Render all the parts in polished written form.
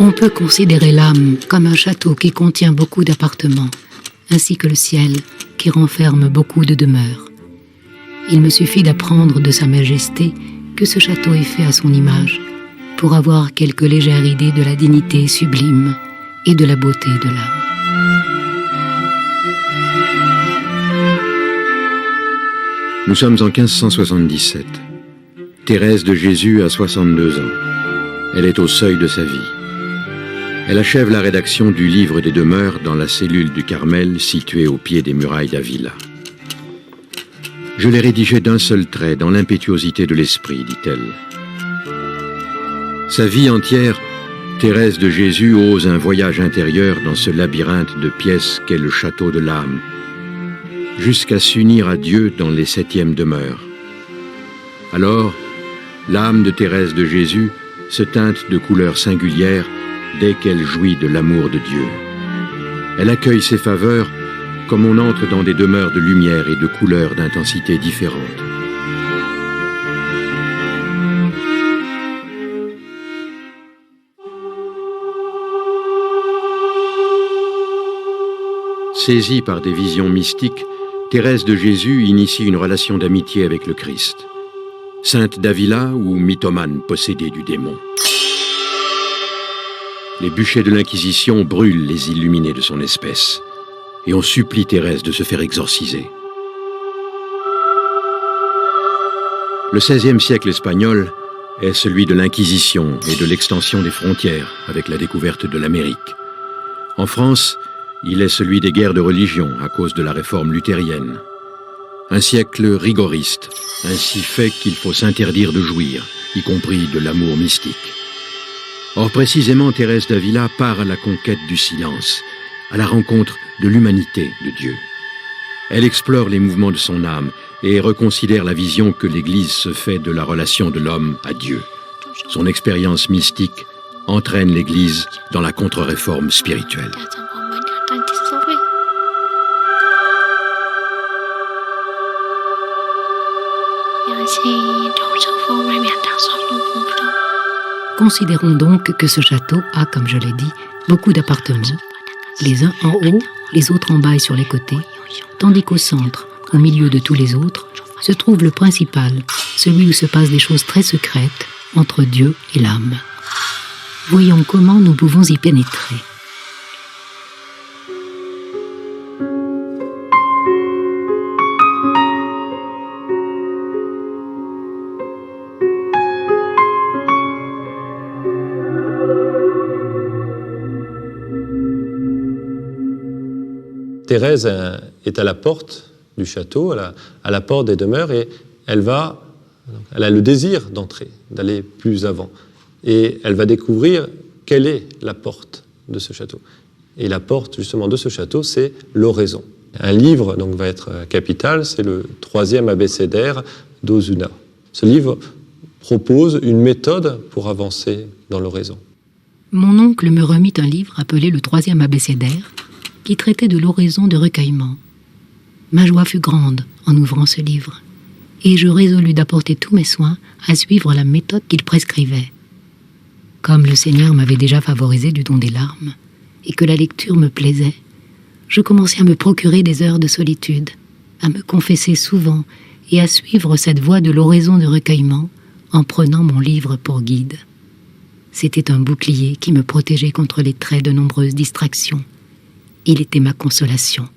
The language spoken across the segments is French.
On peut considérer l'âme comme un château qui contient beaucoup d'appartements, ainsi que le ciel qui renferme beaucoup de demeures. Il me suffit d'apprendre de Sa Majesté que ce château est fait à son image pour avoir quelque légère idée de la dignité sublime et de la beauté de l'âme. Nous sommes en 1577. Thérèse de Jésus a 62 ans. Elle est au seuil de sa vie. Elle achève la rédaction du livre des demeures dans la cellule du Carmel située au pied des murailles d'Avila. Je l'ai rédigé d'un seul trait, dans l'impétuosité de l'esprit, dit-elle. Sa vie entière, Thérèse de Jésus ose un voyage intérieur dans ce labyrinthe de pièces qu'est le château de l'âme, jusqu'à s'unir à Dieu dans les 7e demeures. Alors, l'âme de Thérèse de Jésus se teinte de couleurs singulières dès qu'elle jouit de l'amour de Dieu. Elle accueille ses faveurs comme on entre dans des demeures de lumière et de couleurs d'intensité différentes. Saisie par des visions mystiques, Thérèse de Jésus initie une relation d'amitié avec le Christ. Sainte d'Avila ou mythomane possédée du démon. Les bûchers de l'Inquisition brûlent les illuminés de son espèce, et on supplie Thérèse de se faire exorciser. Le XVIe siècle espagnol est celui de l'Inquisition et de l'extension des frontières avec la découverte de l'Amérique. En France, il est celui des guerres de religion à cause de la réforme luthérienne. Un siècle rigoriste, ainsi fait qu'il faut s'interdire de jouir, y compris de l'amour mystique. Or, précisément, Thérèse d'Avila part à la conquête du silence, à la rencontre de l'humanité de Dieu. Elle explore les mouvements de son âme et reconsidère la vision que l'Église se fait de la relation de l'homme à Dieu. Son expérience mystique entraîne l'Église dans la contre-réforme spirituelle. Considérons donc que ce château a, comme je l'ai dit, beaucoup d'appartements, les uns en haut, les autres en bas et sur les côtés, tandis qu'au centre, au milieu de tous les autres, se trouve le principal, celui où se passent des choses très secrètes entre Dieu et l'âme. Voyons comment nous pouvons y pénétrer. Thérèse est à la porte du château, à la porte des demeures, et elle a le désir d'entrer, d'aller plus avant. Et elle va découvrir quelle est la porte de ce château. Et la porte, justement, de ce château, c'est l'oraison. Un livre donc, va être capital, c'est le 3e abécédaire d'Osuna. Ce livre propose une méthode pour avancer dans l'oraison. Mon oncle me remit un livre appelé le 3e abécédaire, qui traitait de l'oraison de recueillement. Ma joie fut grande en ouvrant ce livre, et je résolus d'apporter tous mes soins à suivre la méthode qu'il prescrivait. Comme le Seigneur m'avait déjà favorisé du don des larmes, et que la lecture me plaisait, je commençai à me procurer des heures de solitude, à me confesser souvent et à suivre cette voie de l'oraison de recueillement en prenant mon livre pour guide. C'était un bouclier qui me protégeait contre les traits de nombreuses distractions. Il était ma consolation.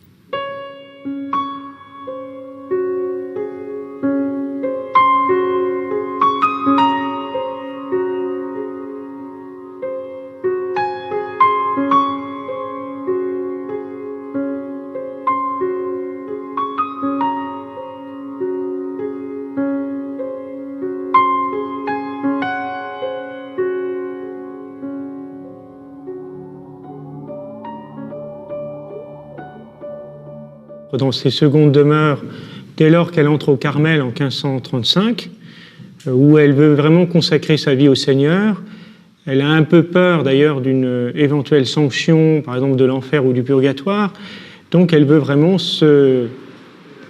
Dans ses secondes demeures, dès lors qu'elle entre au Carmel en 1535, où elle veut vraiment consacrer sa vie au Seigneur. Elle a un peu peur d'ailleurs d'une éventuelle sanction, par exemple de l'enfer ou du purgatoire. Donc elle veut vraiment se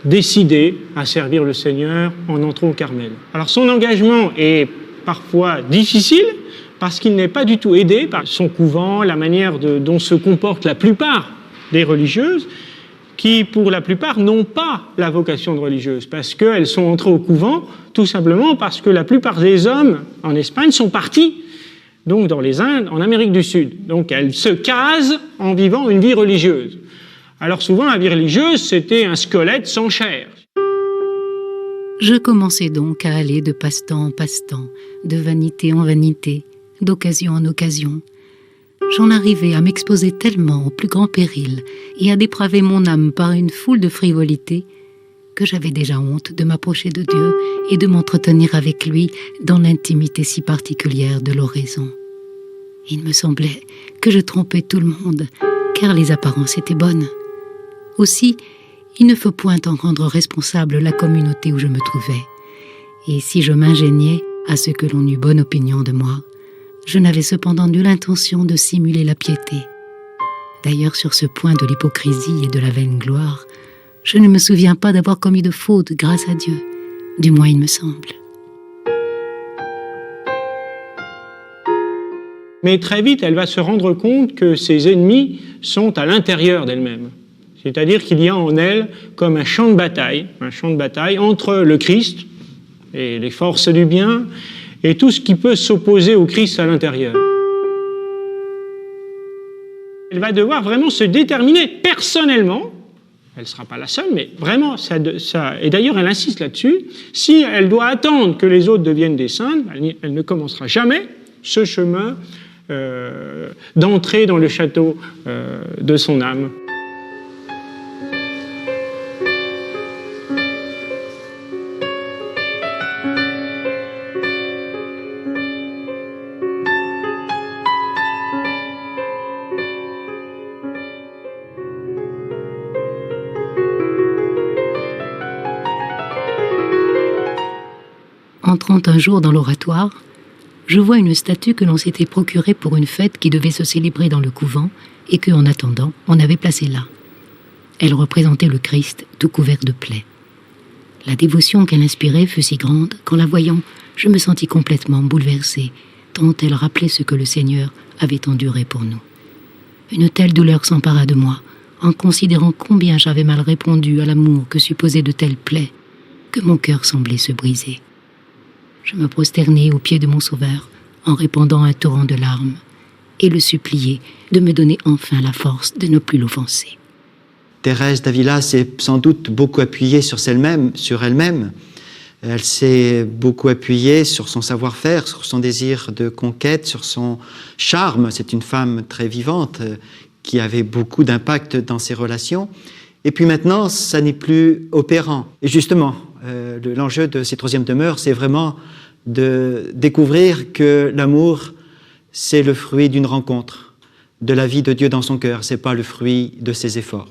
décider à servir le Seigneur en entrant au Carmel. Alors son engagement est parfois difficile, parce qu'il n'est pas du tout aidé par son couvent, la manière dont se comportent la plupart des religieuses, qui, pour la plupart, n'ont pas la vocation de religieuse, parce qu'elles sont entrées au couvent tout simplement parce que la plupart des hommes en Espagne sont partis, donc dans les Indes, en Amérique du Sud. Donc elles se casent en vivant une vie religieuse. Alors souvent, la vie religieuse, c'était un squelette sans chair. Je commençais donc à aller de passe-temps en passe-temps, de vanité en vanité, d'occasion en occasion. J'en arrivais à m'exposer tellement au plus grand péril et à dépraver mon âme par une foule de frivolités que j'avais déjà honte de m'approcher de Dieu et de m'entretenir avec lui dans l'intimité si particulière de l'oraison. Il me semblait que je trompais tout le monde, car les apparences étaient bonnes. Aussi, il ne faut point en rendre responsable la communauté où je me trouvais. Et si je m'ingéniais à ce que l'on eût bonne opinion de moi, je n'avais cependant nulle intention de simuler la piété. D'ailleurs, sur ce point de l'hypocrisie et de la vaine gloire, je ne me souviens pas d'avoir commis de faute grâce à Dieu. Du moins, il me semble. Mais très vite, elle va se rendre compte que ses ennemis sont à l'intérieur d'elle-même. C'est-à-dire qu'il y a en elle comme un champ de bataille entre le Christ et les forces du bien et tout ce qui peut s'opposer au Christ à l'intérieur. Elle va devoir vraiment se déterminer personnellement, elle ne sera pas la seule, mais vraiment, et d'ailleurs elle insiste là-dessus, si elle doit attendre que les autres deviennent des saintes, elle ne commencera jamais ce chemin d'entrer dans le château de son âme. Entrant un jour dans l'oratoire, je vois une statue que l'on s'était procurée pour une fête qui devait se célébrer dans le couvent et que, en attendant, on avait placée là. Elle représentait le Christ tout couvert de plaies. La dévotion qu'elle inspirait fut si grande qu'en la voyant, je me sentis complètement bouleversée, tant elle rappelait ce que le Seigneur avait enduré pour nous. Une telle douleur s'empara de moi, en considérant combien j'avais mal répondu à l'amour que supposaient de telles plaies, que mon cœur semblait se briser. Je me prosternai aux pieds de mon Sauveur en répandant un torrent de larmes et le suppliai de me donner enfin la force de ne plus l'offenser. Thérèse d'Avila s'est sans doute beaucoup appuyée sur elle-même. Elle s'est beaucoup appuyée sur son savoir-faire, sur son désir de conquête, sur son charme. C'est une femme très vivante qui avait beaucoup d'impact dans ses relations. Et puis maintenant, ça n'est plus opérant. Et justement, l'enjeu de ces troisièmes demeures, c'est vraiment de découvrir que l'amour, c'est le fruit d'une rencontre, de la vie de Dieu dans son cœur, c'est pas le fruit de ses efforts.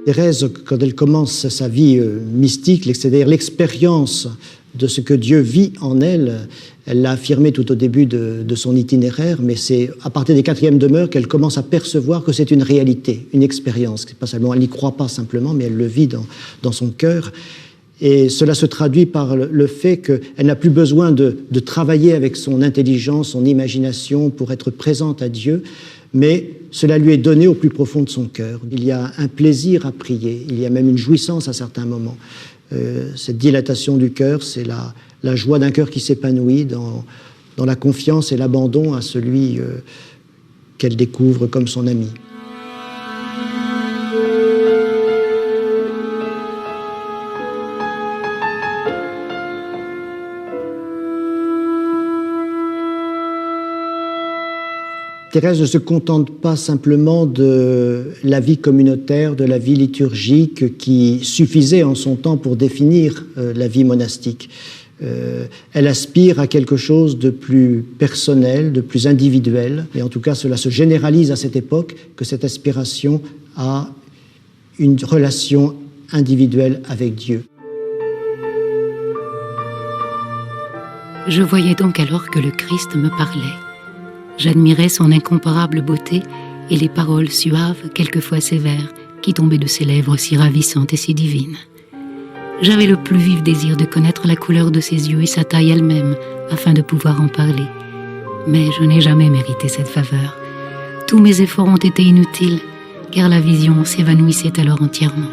Thérèse, quand elle commence sa vie mystique, c'est-à-dire l'expérience de ce que Dieu vit en elle, elle l'a affirmé tout au début de son itinéraire, mais c'est à partir des quatrièmes demeures qu'elle commence à percevoir que c'est une réalité, une expérience. C'est pas seulement, elle n'y croit pas simplement, mais elle le vit dans son cœur. Et cela se traduit par le fait qu'elle n'a plus besoin de travailler avec son intelligence, son imagination pour être présente à Dieu, mais cela lui est donné au plus profond de son cœur. Il y a un plaisir à prier, il y a même une jouissance à certains moments. Cette dilatation du cœur, c'est la joie d'un cœur qui s'épanouit dans la confiance et l'abandon à celui qu'elle découvre comme son ami. Thérèse ne se contente pas simplement de la vie communautaire, de la vie liturgique qui suffisait en son temps pour définir la vie monastique. Elle aspire à quelque chose de plus personnel, de plus individuel, et en tout cas cela se généralise à cette époque, que cette aspiration à une relation individuelle avec Dieu. Je voyais donc alors que le Christ me parlait. J'admirais son incomparable beauté et les paroles suaves, quelquefois sévères, qui tombaient de ses lèvres si ravissantes et si divines. J'avais le plus vif désir de connaître la couleur de ses yeux et sa taille elle-même, afin de pouvoir en parler. Mais je n'ai jamais mérité cette faveur. Tous mes efforts ont été inutiles, car la vision s'évanouissait alors entièrement.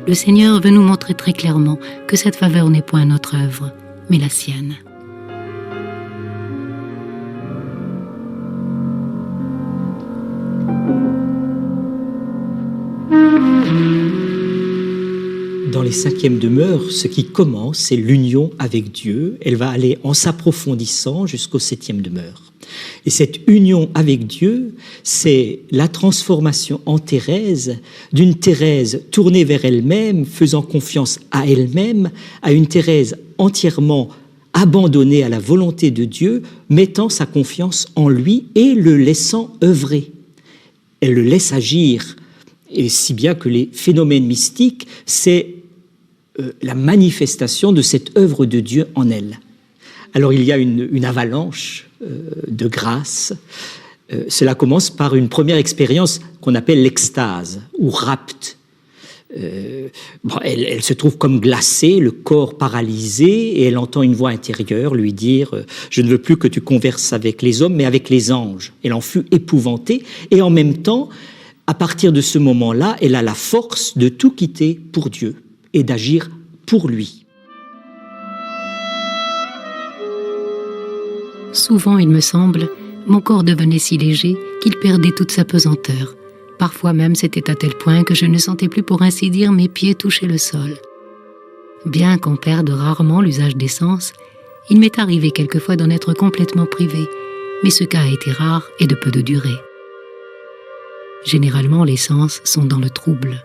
Le Seigneur veut nous montrer très clairement que cette faveur n'est point notre œuvre, mais la sienne. Dans les 5e demeures, ce qui commence, c'est l'union avec Dieu. Elle va aller en s'approfondissant jusqu'aux 7e demeures. Et cette union avec Dieu, c'est la transformation en Thérèse, d'une Thérèse tournée vers elle-même, faisant confiance à elle-même, à une Thérèse entièrement abandonnée à la volonté de Dieu, mettant sa confiance en lui et le laissant œuvrer. Elle le laisse agir, et si bien que les phénomènes mystiques, c'est la manifestation de cette œuvre de Dieu en elle. Alors il y a une avalanche de grâce. Cela commence par une première expérience qu'on appelle l'extase ou rapt. Elle se trouve comme glacée, le corps paralysé, et elle entend une voix intérieure lui dire « Je ne veux plus que tu converses avec les hommes, mais avec les anges ». Elle en fut épouvantée, et en même temps, à partir de ce moment-là, elle a la force de tout quitter pour Dieu et d'agir pour lui. Souvent, il me semble, mon corps devenait si léger qu'il perdait toute sa pesanteur. Parfois même, c'était à tel point que je ne sentais plus, pour ainsi dire, mes pieds toucher le sol. Bien qu'on perde rarement l'usage des sens, il m'est arrivé quelquefois d'en être complètement privé, mais ce cas a été rare et de peu de durée. Généralement, les sens sont dans le trouble.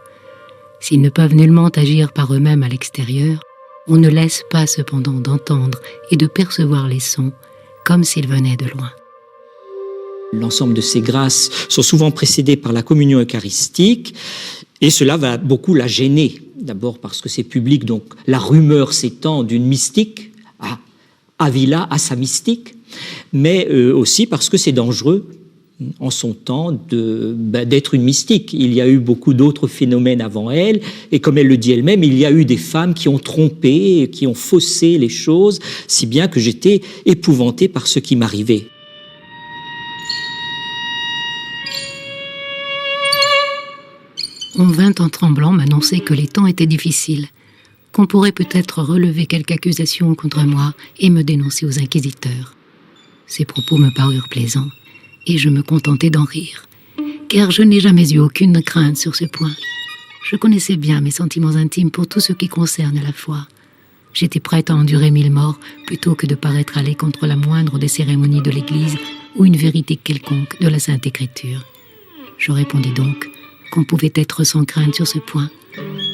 S'ils ne peuvent nullement agir par eux-mêmes à l'extérieur, on ne laisse pas cependant d'entendre et de percevoir les sons comme s'ils venaient de loin. L'ensemble de ces grâces sont souvent précédées par la communion eucharistique, et cela va beaucoup la gêner. D'abord parce que c'est public, donc la rumeur s'étend d'une mystique à Avila, à sa mystique, mais aussi parce que c'est dangereux en son temps d'être une mystique. Il y a eu beaucoup d'autres phénomènes avant elle, et comme elle le dit elle-même, il y a eu des femmes qui ont trompé, qui ont faussé les choses, si bien que j'étais épouvanté par ce qui m'arrivait. On vint en tremblant m'annoncer que les temps étaient difficiles, qu'on pourrait peut-être relever quelque accusation contre moi et me dénoncer aux inquisiteurs. Ces propos me parurent plaisants, et je me contentais d'en rire, car je n'ai jamais eu aucune crainte sur ce point. Je connaissais bien mes sentiments intimes pour tout ce qui concerne la foi. J'étais prête à endurer 1000 morts plutôt que de paraître aller contre la moindre des cérémonies de l'Église ou une vérité quelconque de la Sainte Écriture. Je répondis donc qu'on pouvait être sans crainte sur ce point,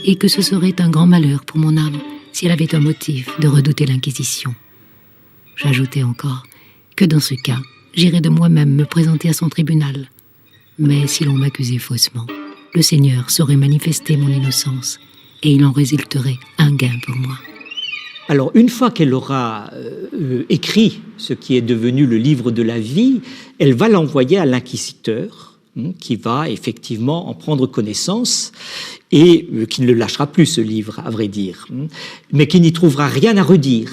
et que ce serait un grand malheur pour mon âme si elle avait un motif de redouter l'Inquisition. J'ajoutai encore que dans ce cas, j'irais de moi-même me présenter à son tribunal. Mais si l'on m'accusait faussement, le Seigneur saurait manifester mon innocence, et il en résulterait un gain pour moi. Alors, une fois qu'elle aura écrit ce qui est devenu le livre de la vie, elle va l'envoyer à l'inquisiteur, qui va effectivement en prendre connaissance et qui ne le lâchera plus, ce livre, à vrai dire, mais qui n'y trouvera rien à redire.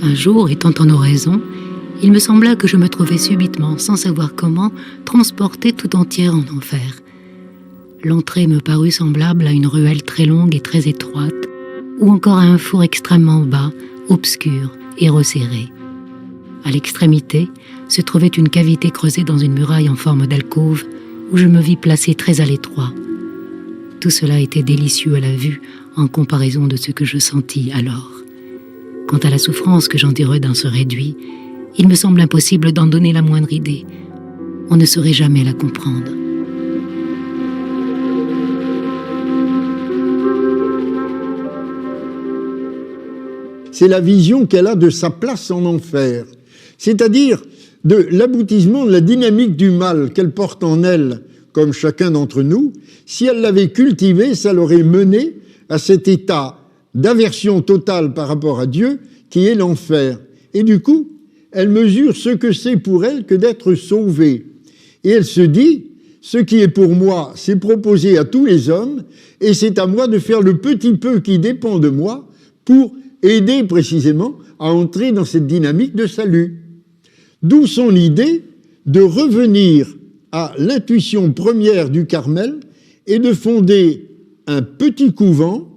Un jour, étant en oraison, il me sembla que je me trouvais subitement, sans savoir comment, transportée tout entière en enfer. L'entrée me parut semblable à une ruelle très longue et très étroite, ou encore à un four extrêmement bas, obscur et resserré. À l'extrémité se trouvait une cavité creusée dans une muraille en forme d'alcôve, où je me vis placée très à l'étroit. Tout cela était délicieux à la vue, en comparaison de ce que je sentis alors. Quant à la souffrance que j'endurais dans ce réduit, il me semble impossible d'en donner la moindre idée. On ne saurait jamais la comprendre. c'est la vision qu'elle a de sa place en enfer, c'est-à-dire de l'aboutissement de la dynamique du mal qu'elle porte en elle, comme chacun d'entre nous. Si elle l'avait cultivé, ça l'aurait mené à cet état d'aversion totale par rapport à Dieu qui est l'enfer. Et du coup, elle mesure ce que c'est pour elle que d'être sauvée. Et elle se dit, ce qui est pour moi, c'est proposé à tous les hommes, et c'est à moi de faire le petit peu qui dépend de moi pour aider précisément à entrer dans cette dynamique de salut. D'où son idée de revenir à l'intuition première du Carmel et de fonder un petit couvent,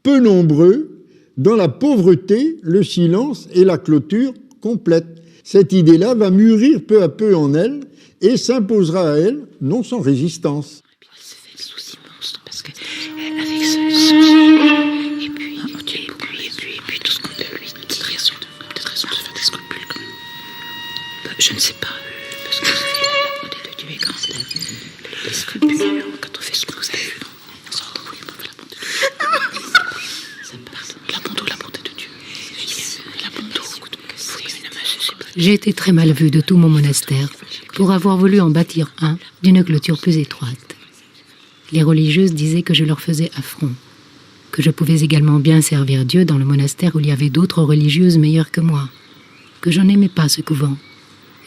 peu nombreux, dans la pauvreté, le silence et la clôture complète. Cette idée-là va mûrir peu à peu en elle et s'imposera à elle, non sans résistance. Elle se fait le souci monstre parce que avec ce et puis tout ce qu'on peut lui peut-être raison de faire des scrupules quand même. Je ne sais pas parce que la bonté de Dieu est grande. Les scrupules quand on fait ce que vous avez vu. J'ai été très mal vue de tout mon monastère pour avoir voulu en bâtir un d'une clôture plus étroite. Les religieuses disaient que je leur faisais affront, que je pouvais également bien servir Dieu dans le monastère où il y avait d'autres religieuses meilleures que moi, que je n'aimais pas ce couvent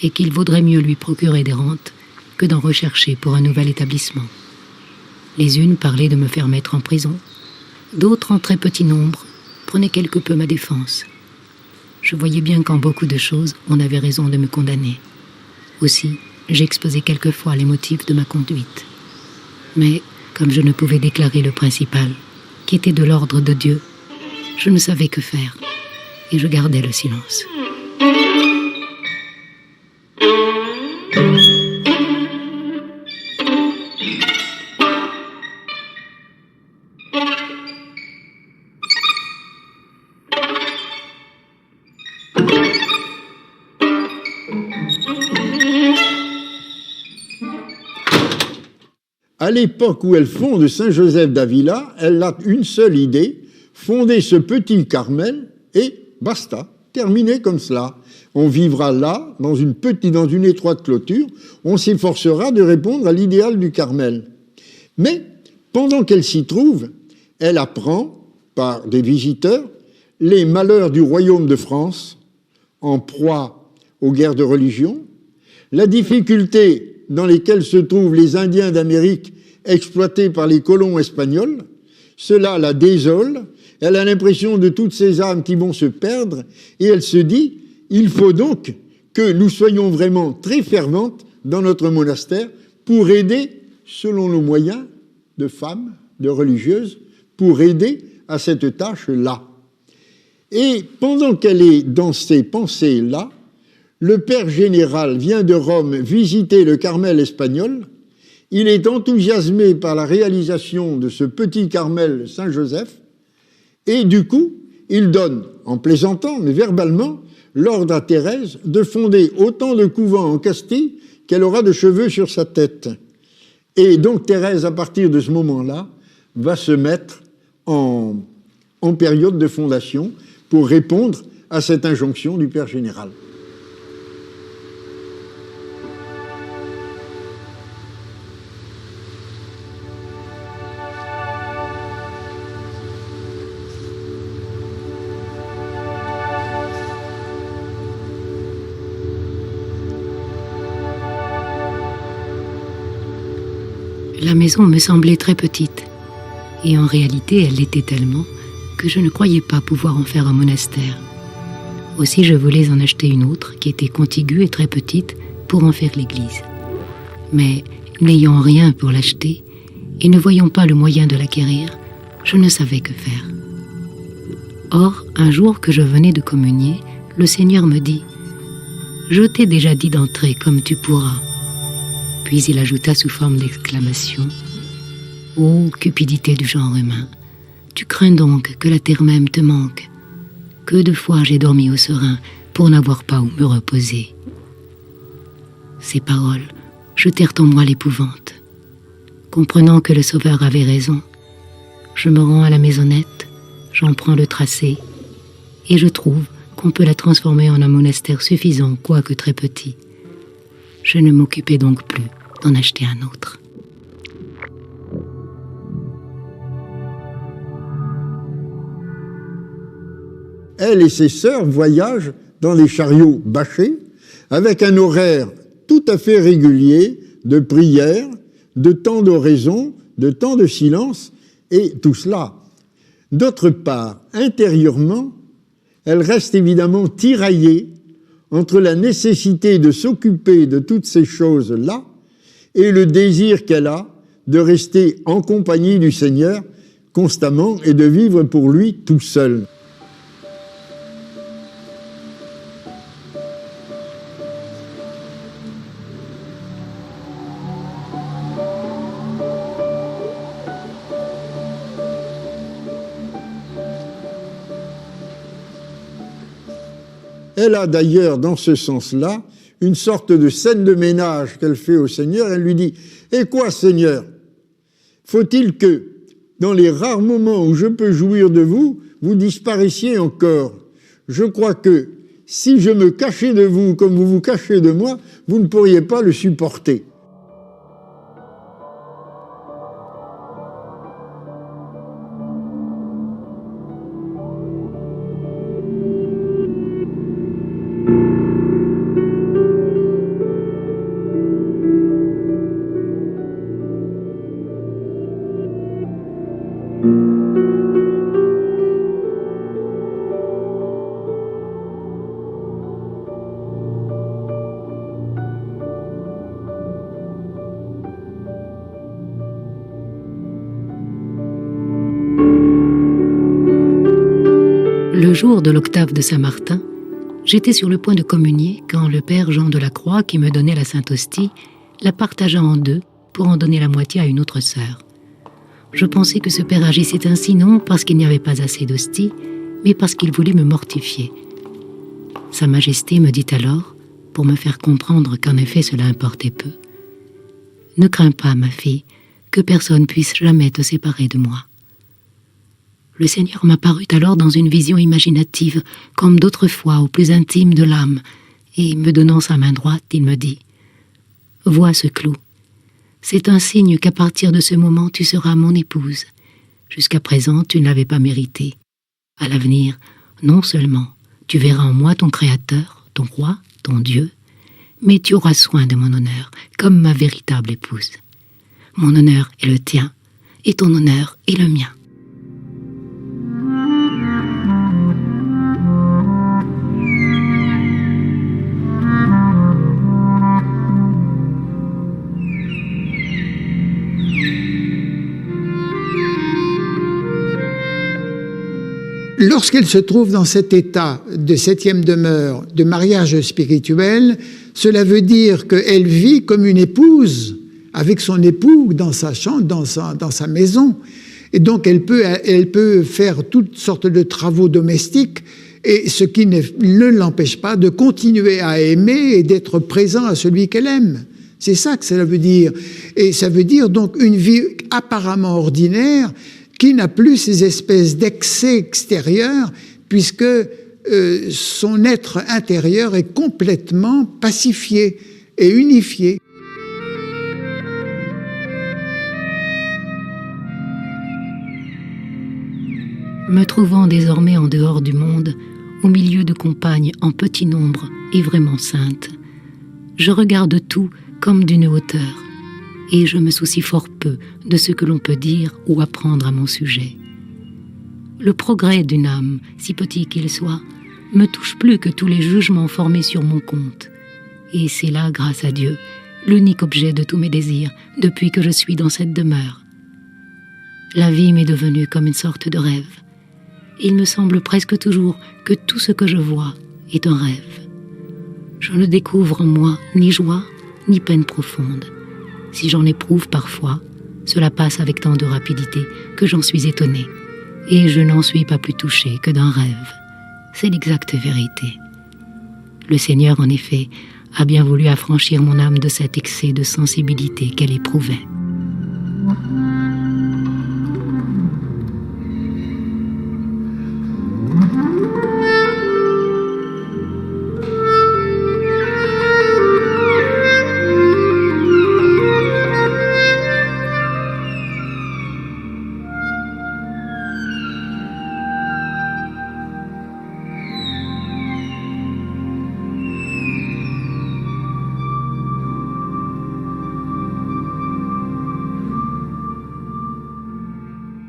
et qu'il vaudrait mieux lui procurer des rentes que d'en rechercher pour un nouvel établissement. Les unes parlaient de me faire mettre en prison, d'autres en très petit nombre prenaient quelque peu ma défense. Je voyais bien qu'en beaucoup de choses, on avait raison de me condamner. Aussi, j'exposais quelquefois les motifs de ma conduite. Mais, comme je ne pouvais déclarer le principal, qui était de l'ordre de Dieu, je ne savais que faire, et je gardais le silence. À l'époque où elle fonde Saint-Joseph d'Avila, elle a une seule idée, fonder ce petit Carmel et basta, terminé comme cela. On vivra là, dans une étroite clôture, on s'efforcera de répondre à l'idéal du Carmel. Mais, pendant qu'elle s'y trouve, elle apprend, par des visiteurs, les malheurs du royaume de France, en proie aux guerres de religion, la difficulté dans lesquelles se trouvent les Indiens d'Amérique exploités par les colons espagnols. Cela la désole, elle a l'impression de toutes ces âmes qui vont se perdre, et elle se dit, il faut donc que nous soyons vraiment très ferventes dans notre monastère pour aider, selon nos moyens, de femmes, de religieuses, pour aider à cette tâche-là. Et pendant qu'elle est dans ces pensées-là, le père général vient de Rome visiter le Carmel espagnol. Il est enthousiasmé par la réalisation de ce petit Carmel Saint-Joseph et du coup, il donne, en plaisantant, mais verbalement, l'ordre à Thérèse de fonder autant de couvents en Castille qu'elle aura de cheveux sur sa tête. Et donc Thérèse, à partir de ce moment-là, va se mettre en période de fondation pour répondre à cette injonction du père général. La maison me semblait très petite, et en réalité elle l'était tellement que je ne croyais pas pouvoir en faire un monastère. Aussi je voulais en acheter une autre qui était contiguë et très petite pour en faire l'église. Mais n'ayant rien pour l'acheter et ne voyant pas le moyen de l'acquérir, je ne savais que faire. Or, un jour que je venais de communier, le Seigneur me dit « Je t'ai déjà dit d'entrer comme tu pourras. » Puis il ajouta sous forme d'exclamation « Ô cupidité du genre humain, tu crains donc que la terre même te manque. Que de fois j'ai dormi au serein pour n'avoir pas où me reposer. » Ces paroles jetèrent en moi l'épouvante. Comprenant que le Sauveur avait raison, je me rends à la maisonnette, j'en prends le tracé et je trouve qu'on peut la transformer en un monastère suffisant, quoique très petit. Je ne m'occupais donc plus d'en acheter un autre. Elle et ses sœurs voyagent dans les chariots bâchés, avec un horaire tout à fait régulier de prière, de temps d'oraison, de temps de silence, et tout cela. D'autre part, intérieurement, elle reste évidemment tiraillée entre la nécessité de s'occuper de toutes ces choses-là et le désir qu'elle a de rester en compagnie du Seigneur constamment et de vivre pour lui tout seul. Elle a d'ailleurs, dans ce sens-là, une sorte de scène de ménage qu'elle fait au Seigneur. Elle lui dit « Et quoi, Seigneur? Faut-il que, dans les rares moments où je peux jouir de vous, vous disparaissiez encore? Je crois que, si je me cachais de vous comme vous vous cachez de moi, vous ne pourriez pas le supporter. » Le jour de l'octave de Saint-Martin, j'étais sur le point de communier quand le père Jean de la Croix, qui me donnait la Sainte Hostie, la partagea en deux pour en donner la moitié à une autre sœur. Je pensais que ce père agissait ainsi non parce qu'il n'y avait pas assez d'hostie, mais parce qu'il voulait me mortifier. Sa Majesté me dit alors, pour me faire comprendre qu'en effet cela importait peu, « Ne crains pas, ma fille, que personne puisse jamais te séparer de moi. » Le Seigneur m'apparut alors dans une vision imaginative, comme d'autres fois au plus intime de l'âme, et me donnant sa main droite, il me dit « Vois ce clou. C'est un signe qu'à partir de ce moment tu seras mon épouse. Jusqu'à présent tu ne l'avais pas mérité. À l'avenir, non seulement tu verras en moi ton Créateur, ton Roi, ton Dieu, mais tu auras soin de mon honneur, comme ma véritable épouse. Mon honneur est le tien, et ton honneur est le mien. » Lorsqu'elle se trouve dans cet état de septième demeure, de mariage spirituel, cela veut dire qu'elle vit comme une épouse avec son époux dans sa chambre, dans sa maison. Et donc elle peut faire toutes sortes de travaux domestiques, et ce qui ne l'empêche pas de continuer à aimer et d'être présent à celui qu'elle aime. C'est ça que cela veut dire. Et ça veut dire donc une vie apparemment ordinaire, qui n'a plus ces espèces d'excès extérieurs, puisque son être intérieur est complètement pacifié et unifié. Me trouvant désormais en dehors du monde, au milieu de compagnes en petit nombre et vraiment saintes, je regarde tout comme d'une hauteur, et je me soucie fort peu de ce que l'on peut dire ou apprendre à mon sujet. Le progrès d'une âme, si petit qu'il soit, me touche plus que tous les jugements formés sur mon compte. Et c'est là, grâce à Dieu, l'unique objet de tous mes désirs depuis que je suis dans cette demeure. La vie m'est devenue comme une sorte de rêve. Il me semble presque toujours que tout ce que je vois est un rêve. Je ne découvre en moi ni joie, ni peine profonde. Si j'en éprouve parfois, cela passe avec tant de rapidité que j'en suis étonnée, et je n'en suis pas plus touchée que d'un rêve. C'est l'exacte vérité. Le Seigneur, en effet, a bien voulu affranchir mon âme de cet excès de sensibilité qu'elle éprouvait.